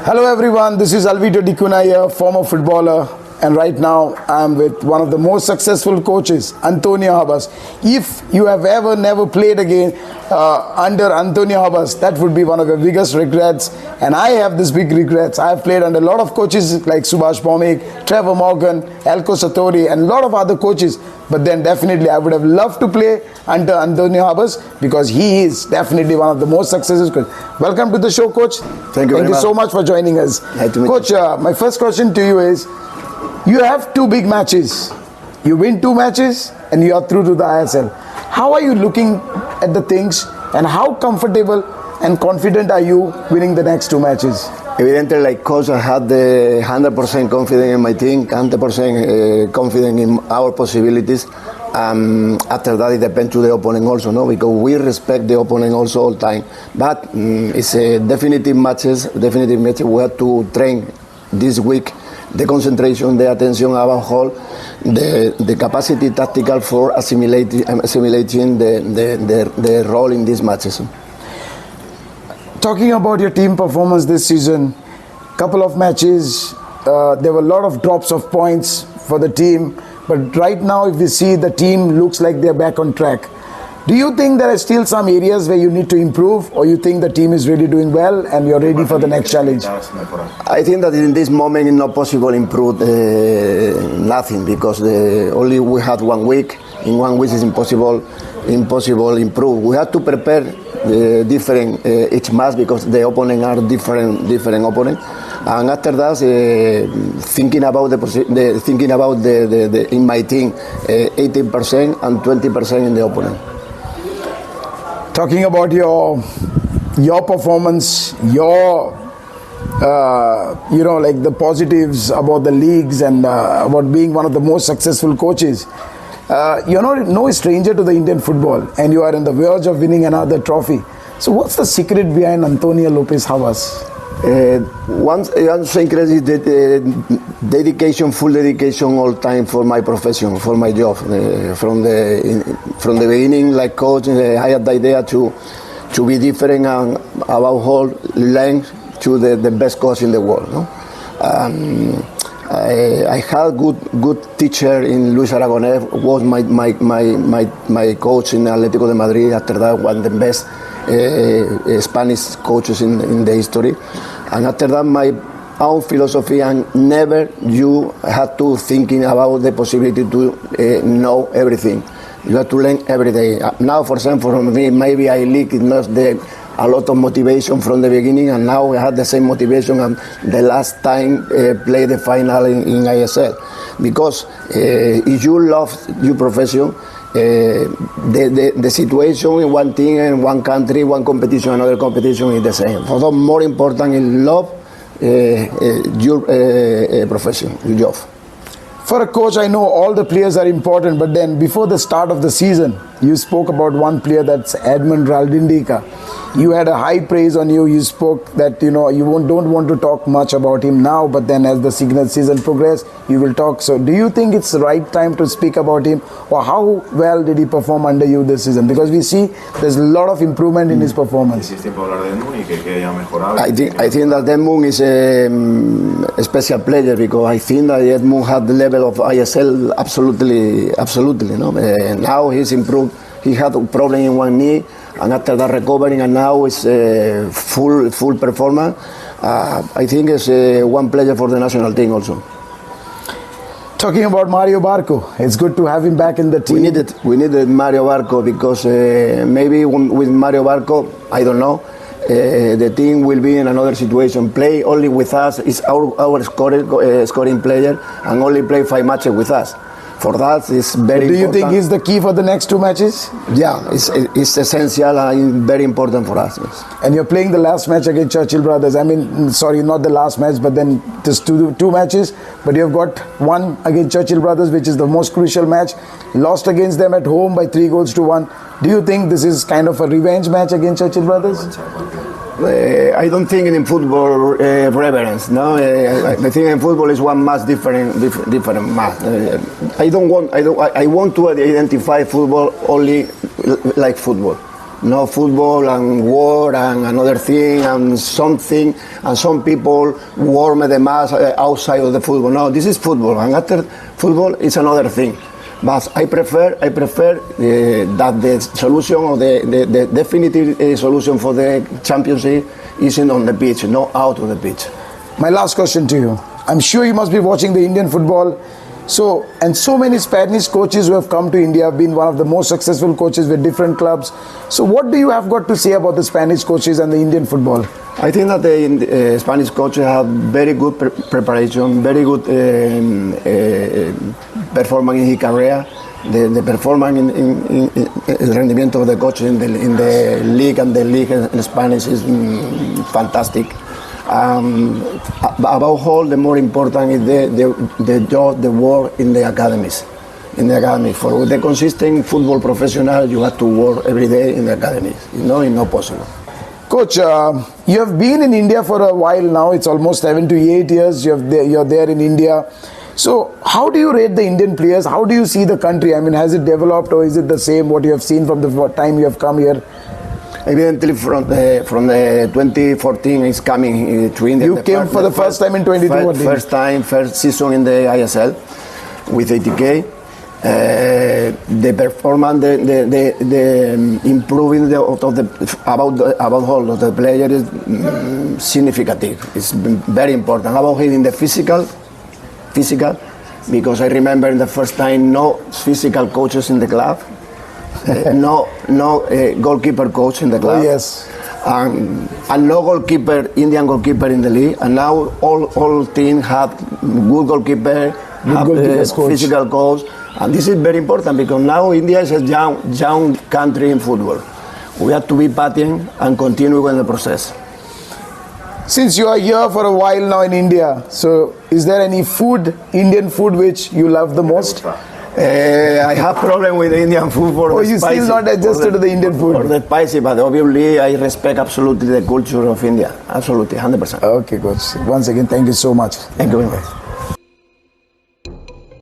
Hello everyone, this is Alvito Dicuna here, former footballer, and right now I am with one of the most successful coaches, Antonio Habas. If you have ever never played again under Antonio Habas, that would be one of your biggest regrets, and I have this big regrets. I have played under a lot of coaches like Subhash Pomik, Trevor Morgan, Elko Satori, and a lot of other coaches, but then definitely I would have loved to play under Antonio Habas because he is definitely one of the most successful coaches. Welcome to the show, Coach. Thank you so much for joining us. Nice to meet Coach, my first question to you is, you have two big matches. You win two matches and you are through to the ISL. How are you looking at the things and how comfortable and confident are you winning the next two matches? Evidently, like coach, I had the 100% confidence in my team, 100% confident in our possibilities. After that, it depends to the opponent also, no? Because we respect the opponent also all the time. But it's a definitive matches. We have to train this week. The concentration, the attention above all, the capacity tactical for assimilating the role in these matches. Talking about your team performance this season, couple of matches, there were a lot of drops of points for the team, but right now if we see the team looks like they're back on track. Do you think there are still some areas where you need to improve, or you think the team is really doing well and you're ready for the next challenge? I think that in this moment it's not possible to improve nothing, because only we had 1 week. In 1 week it's impossible improve. We have to prepare different each match because the opponent are different opponents. And after that, thinking about in my team, 18% and 20% in the opponent. Talking about your performance, your like the positives about the leagues and about being one of the most successful coaches. You're no stranger to the Indian football, and you are on the verge of winning another trophy. So what's the secret behind Antonio López Habas? One secret is dedication, full dedication all time for my profession, for my job. From the beginning, like coach, I had the idea to be different and above all learn to the best coach in the world. No? I had good teacher in Luis Aragonés, was my coach in Atlético de Madrid. After that, one of the best Spanish coaches in the history. And after that, my own philosophy, and never you have to thinking about the possibility to know everything. You have to learn every day. Now, for example, for me, maybe I leaked a lot of motivation from the beginning, and now I had the same motivation and the last time play the final in ISL. Because if you love your profession, the situation in one team, in one country, one competition, another competition is the same. For the more important is love your profession, your job. For a coach, I know all the players are important, but then before the start of the season, you spoke about one player, that's Edmund Raldindica. You had a high praise on you. You spoke that you don't want to talk much about him now, but then as the season progresses, you will talk. So do you think it's the right time to speak about him, or how well did he perform under you this season? Because we see there's a lot of improvement in his performance. I think that Edmund is a special player, because I think that Edmund had the level of ISL absolutely. No? Now he's improved. He had a problem in one knee, and after that recovering, and now it's full performance. I think it's one player for the national team also. Talking about Mario Barco, it's good to have him back in the team. We needed Mario Barco, because maybe with Mario Barco, I don't know, the team will be in another situation. Play only with us is our scoring player, and only play 5 matches with us. For that, it's very important. Do you think he's the key for the next 2 matches? Yeah, it's essential and very important for us. Yes. And you're playing the last match against Churchill Brothers. I mean, sorry, not the last match, but then just two matches. But you've got one against Churchill Brothers, which is the most crucial match. Lost against them at home by 3-1. Do you think this is kind of a revenge match against Churchill Brothers? I don't think in football reverence. No, I think in football is one match different match. I want to identify football only like football. no football and war and another thing and something, and some people warm the mass outside of the football. No, this is football, and after football is another thing. But I prefer that the solution or the definitive solution for the championship isn't on the pitch, not out of the pitch. My last question to you. I'm sure you must be watching the Indian football. So many Spanish coaches who have come to India have been one of the most successful coaches with different clubs. So what do you have got to say about the Spanish coaches and the Indian football? I think that the Spanish coaches have very good preparation, very good performance in his career. The performance in el rendimiento of the coaches in the league and the league in Spanish is fantastic. Above all, the more important is the job, the work in the academies. In the academy, for the consistent football professional, you have to work every day in the academies. It's not possible. Coach, you have been in India for a while now. It's almost 7 to 8 years you're there in India. So how do you rate the Indian players? How do you see the country? I mean, has it developed or is it the same what you have seen from the time you have come here? Evidently, from the 2014 is coming to India. You came for the first time in 2014. First season in the ISL with ATK. The performance, the improving about all of the player is significant. It's very important. About hitting the physical, because I remember the first time no physical coaches in the club. No goalkeeper coach in the club. Oh, yes. And no goalkeeper, Indian goalkeeper in the league. And now all teams have good goalkeeper, physical coach. And this is very important because now India is a young country in football. We have to be patient and continue with the process. Since you are here for a while now in India, so is there any food, Indian food, which you love the most? I have problem with Indian food for the you spicy. Still not adjusted to the Indian food? For the spicy, but obviously I respect absolutely the culture of India. Absolutely, 100%. Okay, coach. Once again, thank you so much. Thank you very much.